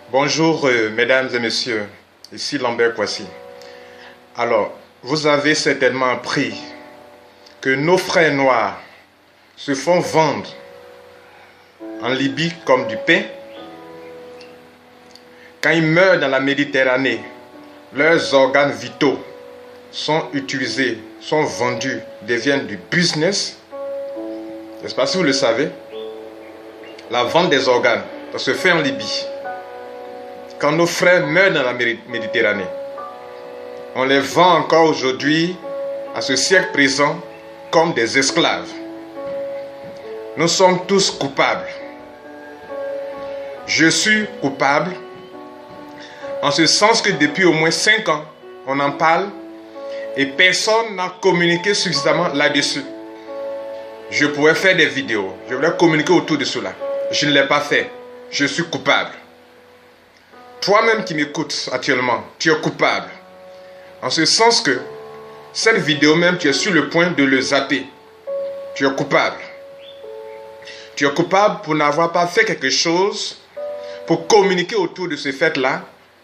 Bonjour mesdames et messieurs, ici Lambert Kouassi. Alors, vous avez certainement appris que nos frères noirs se font vendre en Libye comme du pain. Quand ils meurent dans la Méditerranée, leurs organes vitaux sont utilisés, sont vendus, deviennent du business. N'est-ce pas si vous le savez? La vente des organes, ça se fait en Libye. Quand nos frères meurent dans la Méditerranée, on les vend encore aujourd'hui, à ce siècle présent, comme des esclaves. Nous sommes tous coupables. Je suis coupable, en ce sens que depuis au moins 5 ans, on en parle et personne n'a communiqué suffisamment là-dessus. Je pourrais faire des vidéos, je voulais communiquer autour de cela. Je ne l'ai pas fait. Je suis coupable. Toi-même qui m'écoutes actuellement, tu es coupable. En ce sens que cette vidéo même, tu es sur le point de le zapper. Tu es coupable. Tu es coupable pour n'avoir pas fait quelque chose pour communiquer autour de ce fait-là,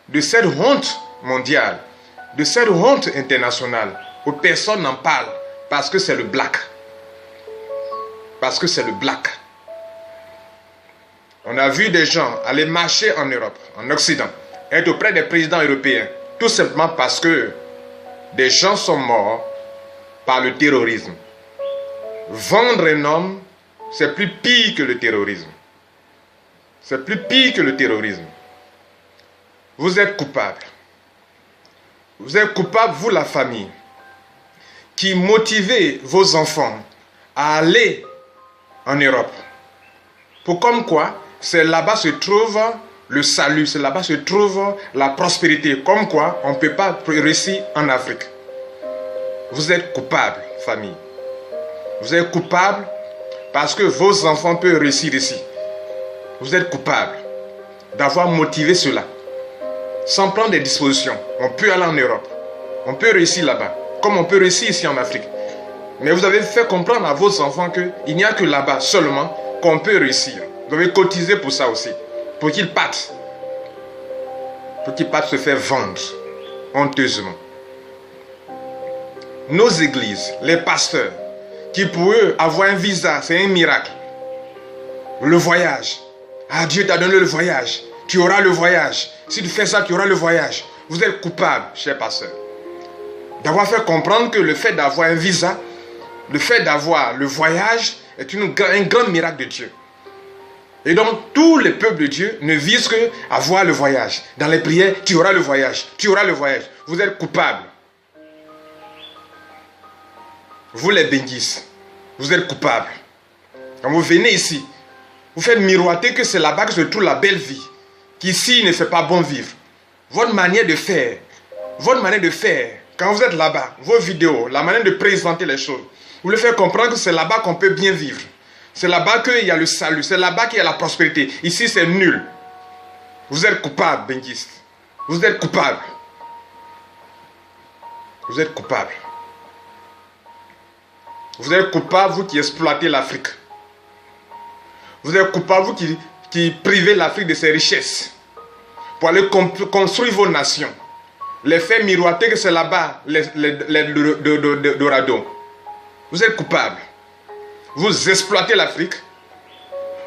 de cette honte mondiale, de cette honte internationale, où personne n'en parle parce que c'est le black. Parce que c'est le black. On a vu des gens aller marcher en Europe, en Occident, être auprès des présidents européens, tout simplement parce que des gens sont morts par le terrorisme. Vendre un homme, c'est plus pire que le terrorisme. C'est plus pire que le terrorisme. Vous êtes coupable. Vous êtes coupable, vous la famille, qui motivez vos enfants à aller en Europe. Pour comme quoi, c'est là-bas se trouve le salut, c'est là-bas se trouve la prospérité. Comme quoi, on ne peut pas réussir en Afrique. Vous êtes coupable, famille. Vous êtes coupable parce que vos enfants peuvent réussir ici. Vous êtes coupable d'avoir motivé cela. Sans prendre des dispositions, on peut aller en Europe. On peut réussir là-bas, comme on peut réussir ici en Afrique. Mais vous avez fait comprendre à vos enfants qu'il n'y a que là-bas seulement qu'on peut réussir. Vous devez cotiser pour ça aussi. Pour qu'ils partent. Pour qu'ils partent se faire vendre. Honteusement. Nos églises, les pasteurs, qui pour eux, avoir un visa, c'est un miracle. Le voyage. Ah, Dieu t'a donné le voyage. Tu auras le voyage. Si tu fais ça, tu auras le voyage. Vous êtes coupable, chers pasteurs, d'avoir fait comprendre que le fait d'avoir un visa, le fait d'avoir le voyage est un grand miracle de Dieu. Et donc, tous les peuples de Dieu ne visent que à voir le voyage. Dans les prières, tu auras le voyage. Tu auras le voyage. Vous êtes coupables. Vous les bénissez. Vous êtes coupables. Quand vous venez ici, vous faites miroiter que c'est là-bas que se trouve la belle vie. Qu'ici, il ne fait pas bon vivre. Votre manière de faire, quand vous êtes là-bas, vos vidéos, la manière de présenter les choses, vous le faites comprendre que c'est là-bas qu'on peut bien vivre. C'est là-bas qu'il y a le salut. C'est là-bas qu'il y a la prospérité. Ici, c'est nul. Vous êtes coupable, Bengis. Vous êtes coupable. Vous êtes coupable. Vous êtes coupable, vous qui exploitez l'Afrique. Vous êtes coupable, vous qui privez l'Afrique de ses richesses. Pour aller construire vos nations. Les faire miroiter que c'est là-bas les dorados. Vous êtes coupable. Vous exploitez l'Afrique,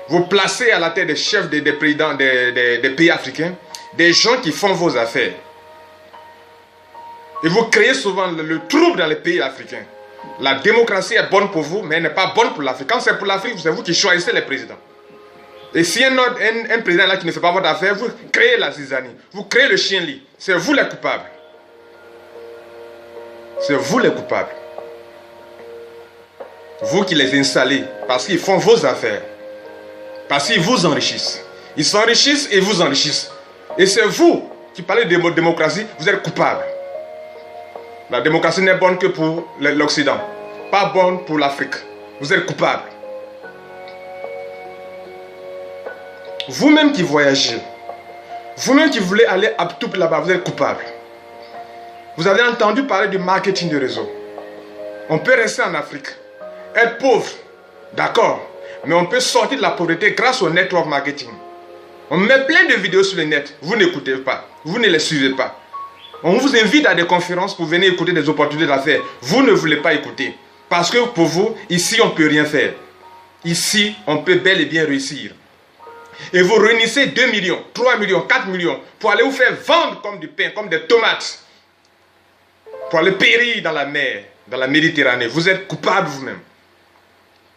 vous placez à la tête des chefs des présidents des pays africains, des gens qui font vos affaires. Et vous créez souvent le trouble dans les pays africains. La démocratie est bonne pour vous, mais elle n'est pas bonne pour l'Afrique. Quand c'est pour l'Afrique, c'est vous qui choisissez les présidents. Et si un président là qui ne fait pas votre affaire, vous créez la zizanie, vous créez le chien-lit. C'est vous les coupables. C'est vous les coupables. Vous qui les installez parce qu'ils font vos affaires. Parce qu'ils vous enrichissent. Ils s'enrichissent et vous enrichissent. Et c'est vous qui parlez de démocratie, vous êtes coupable. La démocratie n'est bonne que pour l'Occident. Pas bonne pour l'Afrique. Vous êtes coupable. Vous-même qui voyagez, vous-même qui voulez aller à tout là-bas, vous êtes coupable. Vous avez entendu parler du marketing de réseau. On peut rester en Afrique, être pauvre, d'accord, mais on peut sortir de la pauvreté grâce au network marketing. On met plein de vidéos sur le net. Vous n'écoutez pas. Vous ne les suivez pas. On vous invite à des conférences pour venir écouter des opportunités d'affaires. Vous ne voulez pas écouter. Parce que pour vous, ici, on ne peut rien faire. Ici, on peut bel et bien réussir. Et vous réunissez 2 millions, 3 millions, 4 millions pour aller vous faire vendre comme du pain, comme des tomates. Pour aller périr dans la mer, dans la Méditerranée. Vous êtes coupable vous-même.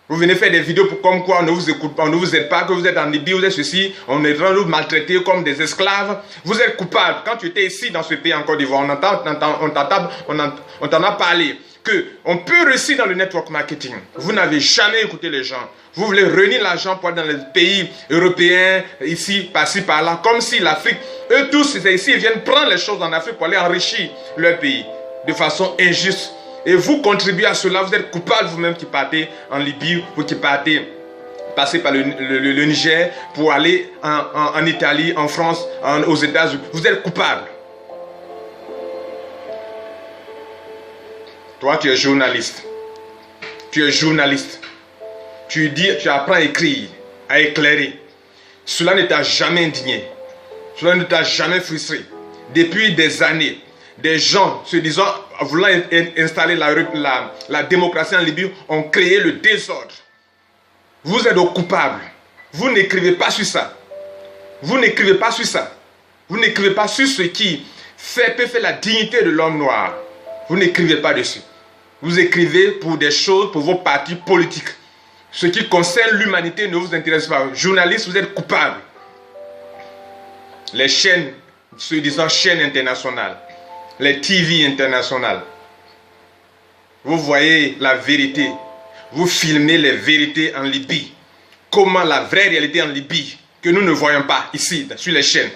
Vous venez faire des vidéos pour comme quoi on ne vous écoute pas, on ne vous aide pas, que vous êtes en Libye, vous êtes ceci, on est en train de vous maltraiter comme des esclaves. Vous êtes coupable. Quand tu étais ici dans ce pays en Côte d'Ivoire, on t'en a parlé. On peut réussir dans le network marketing. Vous n'avez jamais écouté les gens. Vous voulez réunir l'argent pour aller dans les pays européens, ici, par-ci, par-là, comme si l'Afrique, eux tous, ici, ils viennent prendre les choses en Afrique pour aller enrichir leur pays de façon injuste. Et vous contribuez à cela, vous êtes coupable vous-même qui partez en Libye, ou qui passez par le Niger pour aller en Italie, en France, aux États-Unis. Vous êtes coupable. Toi, tu es journaliste. Tu es journaliste. Tu apprends à écrire, à éclairer. Cela ne t'a jamais indigné. Cela ne t'a jamais frustré. Depuis des années, des gens se disant, voulant installer la démocratie en Libye, ont créé le désordre. Vous êtes coupables. Vous n'écrivez pas sur ça. Vous n'écrivez pas sur ça. Vous n'écrivez pas sur ce qui peut faire la dignité de l'homme noir. Vous n'écrivez pas dessus. Vous écrivez pour des choses, pour vos partis politiques. Ce qui concerne l'humanité ne vous intéresse pas. Journalistes, vous êtes coupables. Les chaînes, se disant chaînes internationales, les TV internationales, vous voyez la vérité. Vous filmez les vérités en Libye. Comment la vraie réalité en Libye, que nous ne voyons pas ici, sur les chaînes.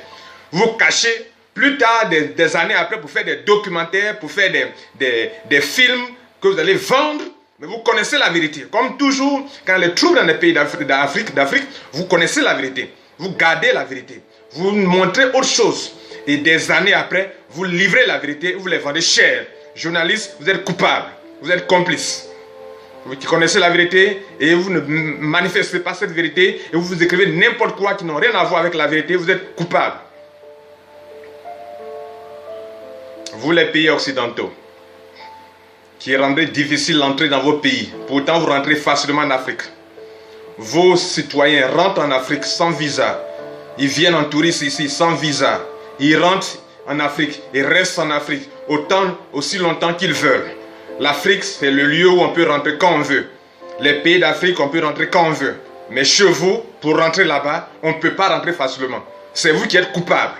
Vous cachez plus tard, des années après, pour faire des documentaires, pour faire des films que vous allez vendre. Mais vous connaissez la vérité. Comme toujours, quand les troupes dans les pays d'Afrique, vous connaissez la vérité. Vous gardez la vérité. Vous montrez autre chose. Et des années après, vous livrez la vérité, vous les vendez cher. Journalistes, vous êtes coupables. Vous êtes complices. Vous qui connaissez la vérité et vous ne manifestez pas cette vérité et vous écrivez n'importe quoi qui n'a rien à voir avec la vérité, vous êtes coupables. Vous les pays occidentaux qui rendez difficile l'entrée dans vos pays, pourtant vous rentrez facilement en Afrique. Vos citoyens rentrent en Afrique sans visa. Ils viennent en tourisme ici sans visa. Ils rentrent en Afrique et restent en Afrique aussi longtemps qu'ils veulent. L'Afrique, c'est le lieu où on peut rentrer quand on veut. Les pays d'Afrique, on peut rentrer quand on veut. Mais chez vous, pour rentrer là-bas, on ne peut pas rentrer facilement. C'est vous qui êtes coupable.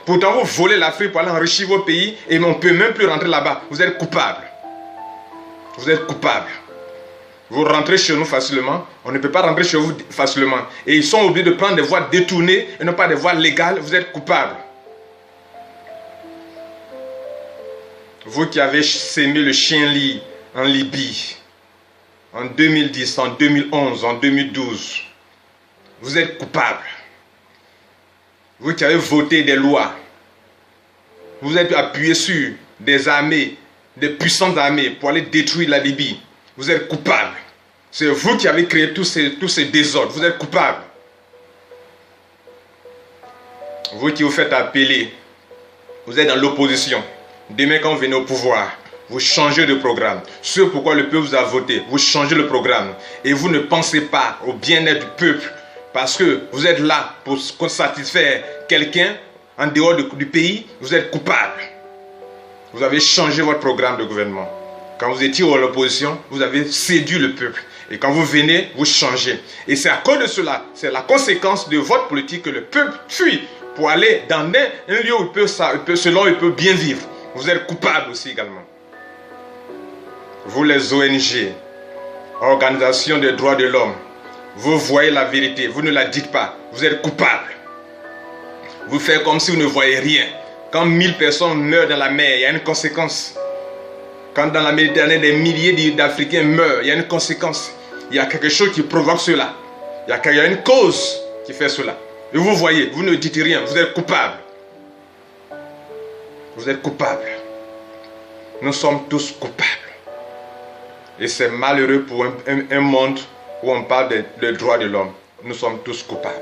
Pourtant, vous volez l'Afrique pour aller enrichir vos pays et on ne peut même plus rentrer là-bas. Vous êtes coupable. Vous êtes coupable. Vous rentrez chez nous facilement, on ne peut pas rentrer chez vous facilement. Et ils sont obligés de prendre des voies détournées et non pas des voies légales. Vous êtes coupable. Vous qui avez sémé le chien-lit en Libye, en 2010, en 2011, en 2012, vous êtes coupable. Vous qui avez voté des lois, vous êtes appuyé sur des armées, des puissantes armées pour aller détruire la Libye. Vous êtes coupable. C'est vous qui avez créé tous ces désordres. Vous êtes coupable. Vous qui vous faites appeler, vous êtes dans l'opposition. Demain, quand vous venez au pouvoir, vous changez de programme. Ce pourquoi le peuple vous a voté, vous changez le programme. Et vous ne pensez pas au bien-être du peuple. Parce que vous êtes là pour satisfaire quelqu'un en dehors du pays. Vous êtes coupable. Vous avez changé votre programme de gouvernement. Quand vous étiez à l'opposition, vous avez séduit le peuple. Et quand vous venez, vous changez. Et c'est à cause de cela, c'est la conséquence de votre politique que le peuple fuit pour aller dans un lieu où il peut bien vivre. Vous êtes coupable aussi également. Vous les ONG, organisations des droits de l'homme, vous voyez la vérité, vous ne la dites pas. Vous êtes coupable. Vous faites comme si vous ne voyez rien. Quand 1000 personnes meurent dans la mer, il y a une conséquence. Quand dans la Méditerranée, des milliers d'Africains meurent, il y a une conséquence. Il y a quelque chose qui provoque cela. Il y a une cause qui fait cela. Et vous voyez, vous ne dites rien, vous êtes coupable. Vous êtes coupable. Nous sommes tous coupables. Et c'est malheureux pour un monde où on parle des droits de l'homme. Nous sommes tous coupables.